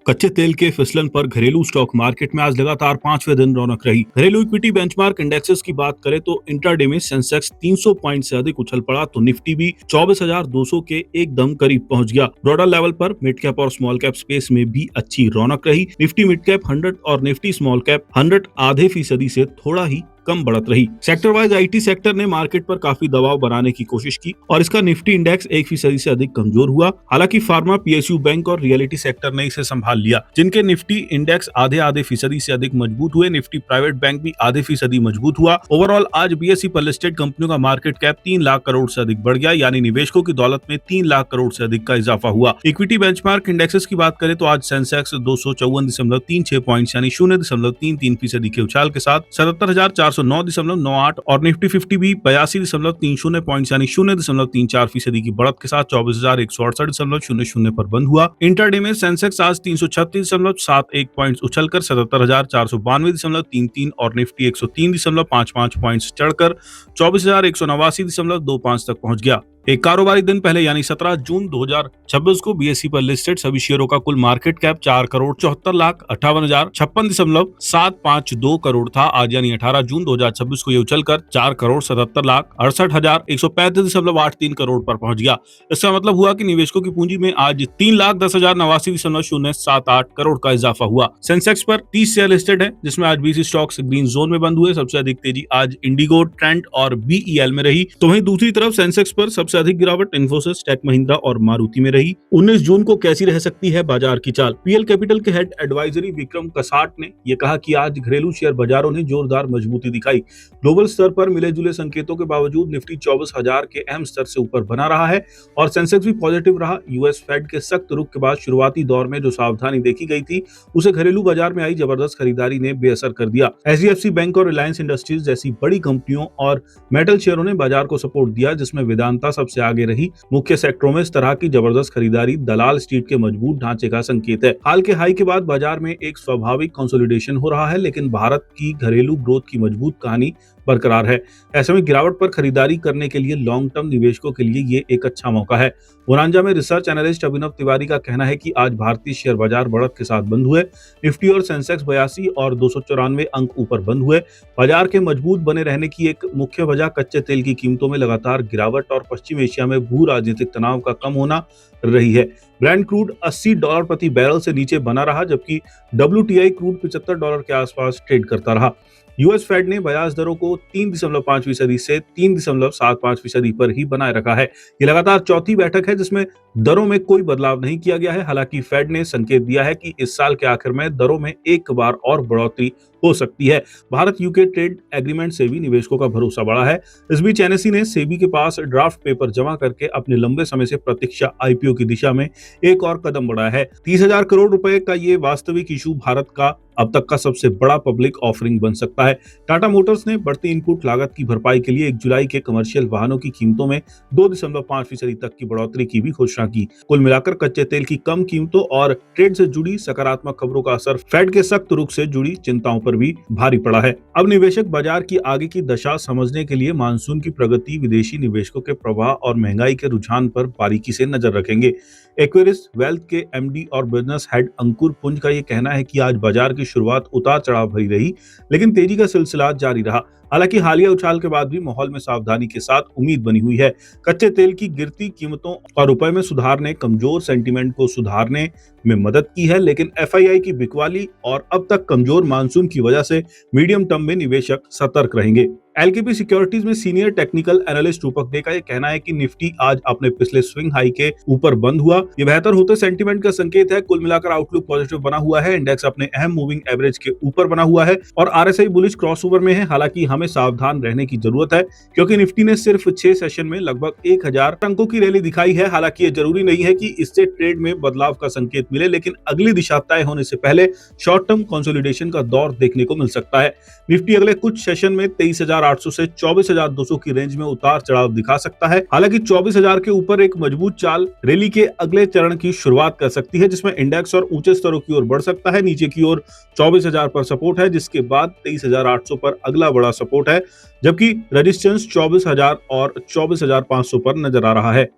कच्चे तेल के फिसलन पर घरेलू स्टॉक मार्केट में आज लगातार पांचवें दिन रौनक रही। घरेलू इक्विटी बेंचमार्क इंडेक्सेस की बात करें तो इंट्राडे में सेंसेक्स 300 पॉइंट से अधिक उछल पड़ा तो निफ्टी भी 24,200 के एकदम करीब पहुंच गया। ब्रॉडर लेवल पर मिड कैप और स्मॉल कैप स्पेस में भी अच्छी रौनक रही। निफ्टी मिड कैप 100 और निफ्टी स्मॉल कैप 100 आधे फीसदी से थोड़ा ही कम बढ़त रही। सेक्टर वाइज आईटी सेक्टर ने मार्केट पर काफी दबाव बनाने की कोशिश की और इसका निफ्टी इंडेक्स 1% से अधिक कमजोर हुआ। हालांकि फार्मा, पीएसयू बैंक और रियलिटी सेक्टर ने इसे संभाल लिया, जिनके निफ्टी इंडेक्स आधे फीसदी से अधिक मजबूत हुए। निफ्टी प्राइवेट बैंक भी आधे फीसदी मजबूत हुआ। ओवरऑल आज बीएसई पर लिस्टेड कंपनियों का मार्केट कैप 3 लाख करोड़ से अधिक बढ़ गया, यानी निवेशकों की दौलत में 3 लाख करोड़ से अधिक का इजाफा हुआ। इक्विटी बेंचमार्क इंडेक्सेस की बात करें तो आज सेंसेक्स 254.36 पॉइंट यानी 0.33% के उछाल के साथ 77,409.98 और निफ्टी 50 भी 82.30 पॉइंट यानी 0.34% की बढ़त के साथ 24,168.00 पर बंद हुआ। इंटरडे में सेंसेक्स आज 336.71 पॉइंट उछलकर 77,492.33 और निफ्टी 103.55 पॉइंट्स चढ़कर 24,189.25 तक पहुंच गया। एक कारोबारी दिन पहले यानी 17 जून 2026 को बीएसई पर लिस्टेड सभी शेयरों का कुल मार्केट कैप 4,74,58,752 करोड़ था। आज यानी 18 जून 2026 को ये उछलकर 4,77,68,35.83 करोड़ पर पहुंच गया। इसका मतलब हुआ कि निवेशकों की पूंजी में आज 3,10,089.078 करोड़ का इजाफा हुआ। सेंसेक्स पर 30 शेयर लिस्टेड है, जिसमें आज 20 स्टॉक्स ग्रीन जोन में बंद हुए। सबसे अधिक तेजी आज इंडिगो, ट्रेंट और बीईएल में रही, तो वहीं दूसरी तरफ सेंसेक्स पर सबसे अधिक गिरावट इन्फोसिस, टेक महिंद्रा और मारुति में रही। 19 जून को कैसी रह सकती है बाजार की चाल? पीएल कैपिटल के हेड एडवाइजरी विक्रम कसाट ने यह कहा कि आज घरेलू शेयर बाजारों ने जोरदार मजबूती दिखाई। ग्लोबल स्तर पर मिले जुले संकेतों के बावजूद निफ्टी 24,000 के अहम स्तर से ऊपर बना रहा है और सेंसेक्स भी पॉजिटिव रहा। यूएस फेड के सख्त रुख के बाद शुरुआती दौर में जो सावधानी देखी गई थी, उसे घरेलू बाजार में आई जबरदस्त खरीदारी ने बेअसर कर दिया। एचडीएफसी बैंक और रिलायंस इंडस्ट्रीज जैसी बड़ी कंपनियों और मेटल शेयरों ने बाजार को सपोर्ट दिया, जिसमें वेदांता सबसे आगे रही। मुख्य सेक्टरों में इस तरह की जबरदस्त खरीदारी दलाल स्ट्रीट के मजबूत ढांचे का संकेत है। हाल के हाई के बाद बाजार में एक स्वाभाविक कंसोलिडेशन हो रहा है, लेकिन भारत की घरेलू ग्रोथ की मजबूत कहानी बरकरार है। ऐसे में गिरावट पर खरीदारी करने के लिए लॉन्ग टर्म निवेशकों के लिए ये एक अच्छा मौका है। बोनांजा में रिसर्च एनालिस्ट अभिनव तिवारी का कहना है कि आज भारतीय शेयर बाजार बढ़त के साथ बंद हुए। निफ्टी और सेंसेक्स 82 और 294 अंक ऊपर बंद हुए। बाजार के मजबूत बने रहने की एक मुख्य वजह कच्चे तेल की कीमतों में लगातार गिरावट और पश्चिम एशिया में भू राजनीतिक तनाव का कम होना रही है। ब्रेंट क्रूड $80 प्रति बैरल से नीचे बना रहा, जबकि WTI क्रूड $75 के आसपास ट्रेड करता रहा। यूएस फेड ने ब्याज दरों को 3.5% से 3.75% पर ही बनाए रखा है। ये लगातार चौथी बैठक है जिसमें दरों में कोई बदलाव नहीं किया गया है। हालांकि फेड ने संकेत दिया है कि इस साल के आखिर में दरों में एक बार और बढ़ोतरी हो सकती है। भारत यूके ट्रेड एग्रीमेंट से भी निवेशकों का भरोसा बढ़ा है। इस बीच एनएसई ने सेबी के पास ड्राफ्ट पेपर जमा करके अपने लंबे समय से प्रतीक्षा आईपीओ की दिशा में एक और कदम बढ़ाया है। 30,000 करोड़ रुपए का ये वास्तविक इशू भारत का अब तक का सबसे बड़ा पब्लिक ऑफरिंग बन सकता है। टाटा मोटर्स ने बढ़ती इनपुट लागत की भरपाई के लिए 1 जुलाई के कमर्शियल वाहनों की कीमतों में 2.5% तक की बढ़ोतरी की भी घोषणा की। कुल मिलाकर कच्चे तेल की कम कीमतों और ट्रेड से जुड़ी सकारात्मक खबरों का असर फेड के सख्त रुख से जुड़ी चिंताओं पर भी भारी पड़ा है। अब निवेशक बाजार की आगे की दशा समझने के लिए मानसून की प्रगति, विदेशी निवेशकों के प्रवाह और महंगाई के रुझान पर बारीकी से नजर रखेंगे। एक्वेरिस वेल्थ के एमडी और बिजनेस हेड अंकुर पुंज का ये कहना है कि आज बाजार की शुरुआत उतार चढ़ाव भरी रही, लेकिन तेजी का सिलसिला जारी रहा। हालांकि हालिया उछाल के बाद भी माहौल में सावधानी के साथ उम्मीद बनी हुई है। कच्चे तेल की गिरती कीमतों और रुपए में सुधार ने कमजोर सेंटीमेंट को सुधारने में मदद की है, लेकिन एफआईआई की बिकवाली और अब तक कमजोर मानसून की वजह से मीडियम टर्म में निवेशक सतर्क रहेंगे। एलकेपी सिक्योरिटीज में सीनियर टेक्निकल एनालिस्ट रूपक दे का यह कहना है कि निफ्टी आज अपने पिछले स्विंग हाई के ऊपर बंद हुआ। ये बेहतर होते सेंटीमेंट का संकेत है। कुल मिलाकर आउटलुक पॉजिटिव बना हुआ है। इंडेक्स अपने अहम मूविंग एवरेज के ऊपर बना हुआ है और आरएसआई बुलिश क्रॉसओवर में है। हालांकि हमें सावधान रहने की जरूरत है, क्योंकि निफ्टी ने सिर्फ 6 सेशन में लगभग 1000 अंकों की रैली दिखाई है। हालांकि ये जरूरी नहीं है कि इससे ट्रेड में बदलाव का संकेत मिले, लेकिन अगली दिशा तय होने से पहले शॉर्ट टर्म कंसोलिडेशन का दौर देखने को मिल सकता है। निफ्टी अगले कुछ सेशन में 23,800 से 24,200 की रेंज में उतार चढ़ाव दिखा सकता है। हालांकि 24,000 के ऊपर एक मजबूत चाल रैली के अगले चरण की शुरुआत कर सकती है, जिसमें इंडेक्स और ऊंचे स्तरों की ओर बढ़ सकता है। नीचे की ओर 24,000 पर सपोर्ट है, जिसके बाद 23,800 पर अगला बड़ा सपोर्ट है, जबकि रेजिस्टेंस 24,000 और 24,500 पर नजर आ रहा है।